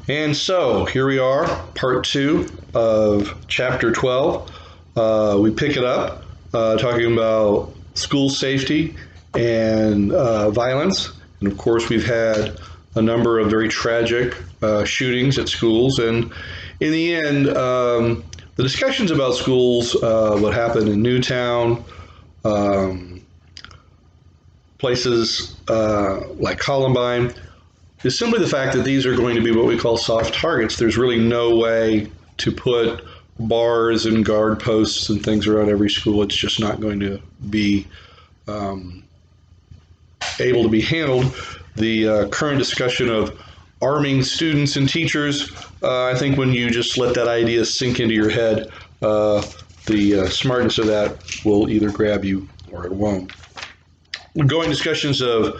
And so here we are, part 2 of chapter 12. We pick it up talking about school safety and violence. And of course, we've had a number of very tragic shootings at schools. And in the end, the discussions about schools, what happened in Newtown, places like Columbine, is simply the fact that these are going to be what we call soft targets. There's really no way to put bars and guard posts and things around every school. It's just not going to be able to be handled. The current discussion of arming students and teachers, I think when you just let that idea sink into your head, the smartness of that will either grab you or it won't. Ongoing discussions of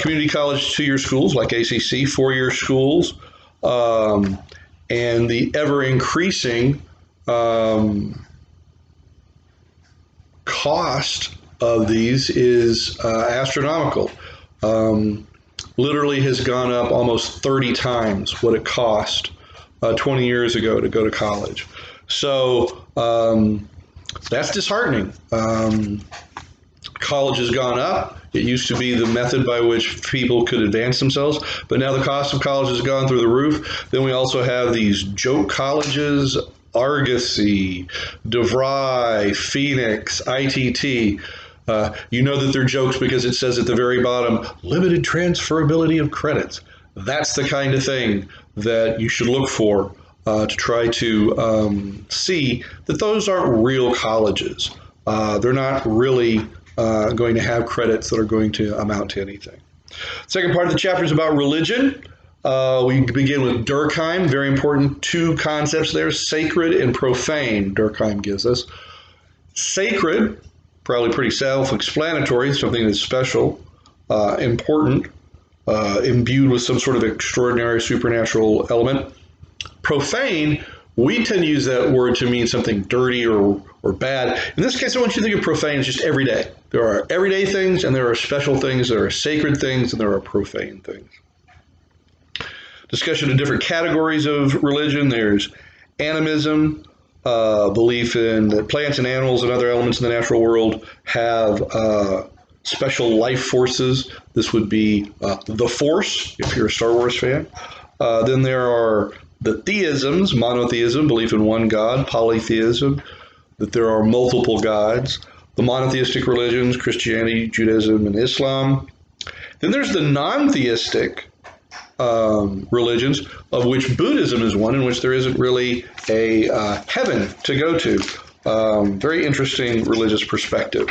community college 2-year schools like ACC, 4-year schools, and the ever-increasing cost of these is astronomical. Literally has gone up almost 30 times what it cost 20 years ago to go to college. So that's disheartening. College has gone up. It used to be the method by which people could advance themselves, but now the cost of college has gone through the roof. Then we also have these joke colleges, Argosy, DeVry, Phoenix, ITT. You know that they're jokes because it says at the very bottom, limited transferability of credits. That's the kind of thing that you should look for to try to see that those aren't real colleges. They're not really going to have credits that are going to amount to anything. Second part of the chapter is about religion. We begin with Durkheim. Very important 2 concepts there, sacred and profane, Durkheim gives us. Sacred, probably pretty self-explanatory, something that's special, important, imbued with some sort of extraordinary supernatural element. Profane, we tend to use that word to mean something dirty or bad. In this case, I want you to think of profane as just everyday. There are everyday things, and there are special things, there are sacred things, and there are profane things. Discussion of different categories of religion. There's animism, belief in that plants and animals and other elements in the natural world have special life forces. This would be the Force, if you're a Star Wars fan. Then there are the theisms, monotheism, belief in one God, polytheism, that there are multiple gods, the monotheistic religions, Christianity, Judaism, and Islam. Then there's the non-theistic religions, of which Buddhism is one, in which there isn't really a heaven to go to. Very interesting religious perspective.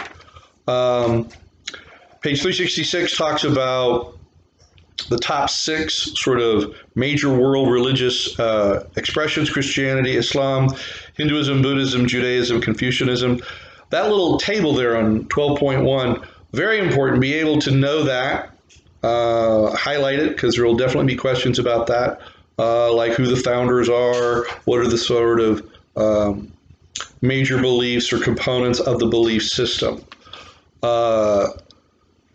Page 366 talks about the top 6 sort of major world religious expressions: Christianity, Islam, Hinduism, Buddhism, Judaism, Confucianism. That little table there on 12.1, very important. Be able to know that, highlight it, because there will definitely be questions about that, like who the founders are, what are the sort of major beliefs or components of the belief system.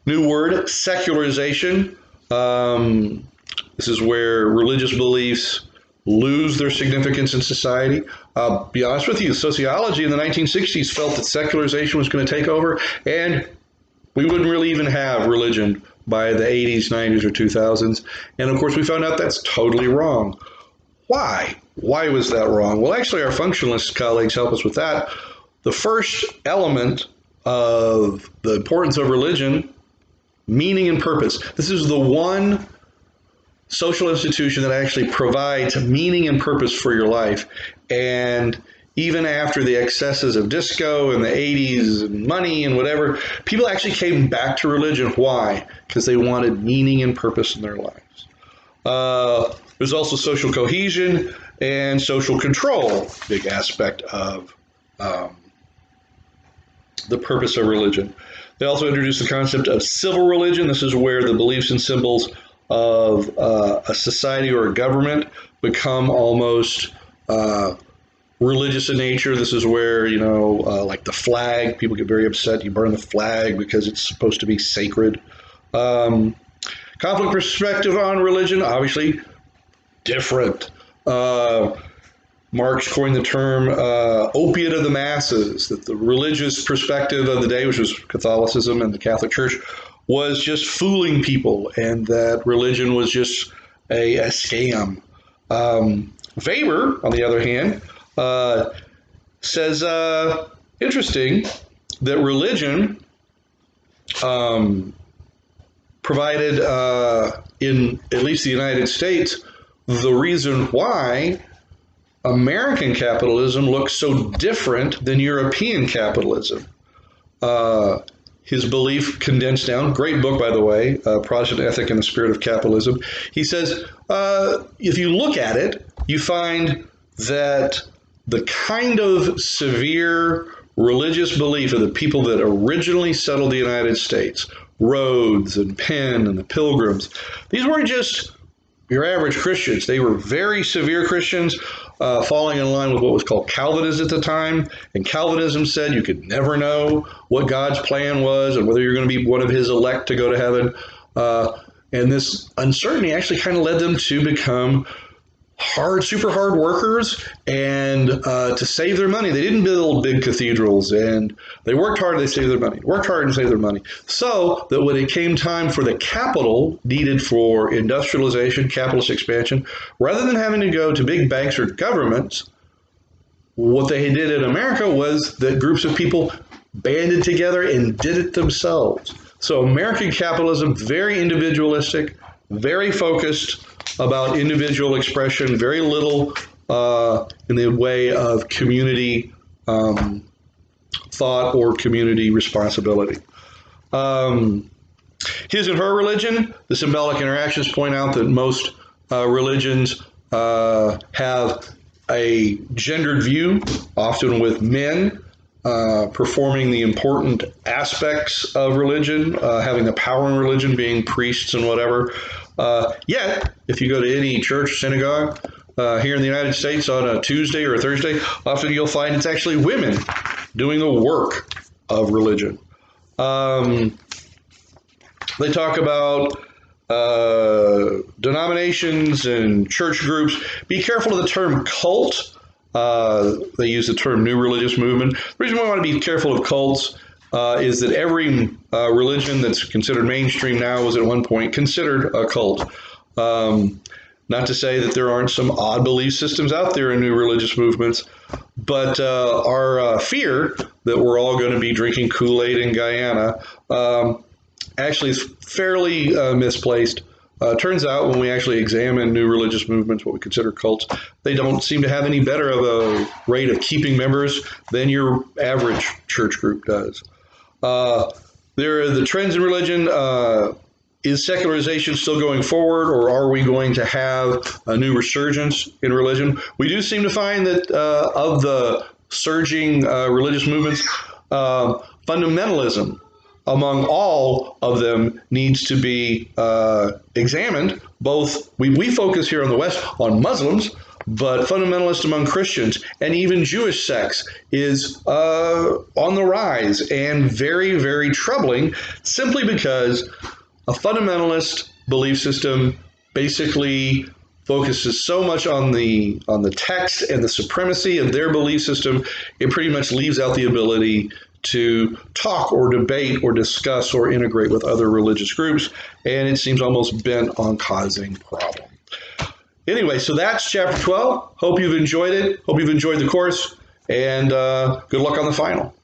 New word, secularization. This is where religious beliefs lose their significance in society. Be honest with you, sociology in the 1960s felt that secularization was going to take over, and we wouldn't really even have religion by the 80s, 90s, or 2000s. And of course, we found out that's totally wrong. Why? Why was that wrong? Well, actually, our functionalist colleagues help us with that. The first element of the importance of religion, meaning and purpose. This is the one social institution that actually provides meaning and purpose for your life. And even after the excesses of disco in the 80s and money and whatever, people actually came back to religion. Why? Because they wanted meaning and purpose in their lives. There's also social cohesion and social control, big aspect of the purpose of religion. They also introduced the concept of civil religion. This is where the beliefs and symbols of a society or a government become almost religious in nature. This is where, like the flag, people get very upset. You burn the flag because it's supposed to be sacred. Conflict perspective on religion, obviously, different. Marx coined the term opiate of the masses, that the religious perspective of the day, which was Catholicism and the Catholic Church, was just fooling people, and that religion was just a scam. Weber, on the other hand, says, interesting, that religion provided, in at least the United States, the reason why American capitalism looks so different than European capitalism. His belief condensed down, great book, by the way, Protestant Ethic and the Spirit of Capitalism. He says, if you look at it, you find that the kind of severe religious belief of the people that originally settled the United States, Rhodes and Penn and the Pilgrims, these weren't just your average Christians. They were very severe Christians, falling in line with what was called Calvinism at the time. And Calvinism said you could never know what God's plan was and whether you're going to be one of his elect to go to heaven. And this uncertainty actually kind of led them to become super hard workers and to save their money. They didn't build big cathedrals, and they worked hard, they saved their money. Worked hard and saved their money. So that when it came time for the capital needed for industrialization, capitalist expansion, rather than having to go to big banks or governments, what they did in America was that groups of people banded together and did it themselves. So American capitalism, very individualistic, very focused about individual expression, very little in the way of community thought or community responsibility. His and her religion, the symbolic interactions point out that most religions have a gendered view, often with men performing the important aspects of religion, having the power in religion, being priests and whatever. Yet, if you go to any church, synagogue, here in the United States on a Tuesday or a Thursday, often you'll find it's actually women doing the work of religion. They talk about denominations and church groups. Be careful of the term cult. They use the term new religious movement. The reason we want to be careful of cults is that every religion that's considered mainstream now was at one point considered a cult. Not to say that there aren't some odd belief systems out there in new religious movements, but our fear that we're all going to be drinking Kool-Aid in Guyana actually is fairly misplaced. Turns out when we actually examine new religious movements, what we consider cults, they don't seem to have any better of a rate of keeping members than your average church group does. There are the trends in religion. Is secularization still going forward, or are we going to have a new resurgence in religion? We do seem to find that of the surging religious movements, fundamentalism among all of them needs to be examined. Both, we focus here on the West on Muslims, but fundamentalist among Christians and even Jewish sects is on the rise and very, very troubling, simply because a fundamentalist belief system basically focuses so much on the text and the supremacy of their belief system, it pretty much leaves out the ability to talk or debate or discuss or integrate with other religious groups, and it seems almost bent on causing problem. Anyway, so that's chapter 12. Hope you've enjoyed it. Hope you've enjoyed the course, and good luck on the final.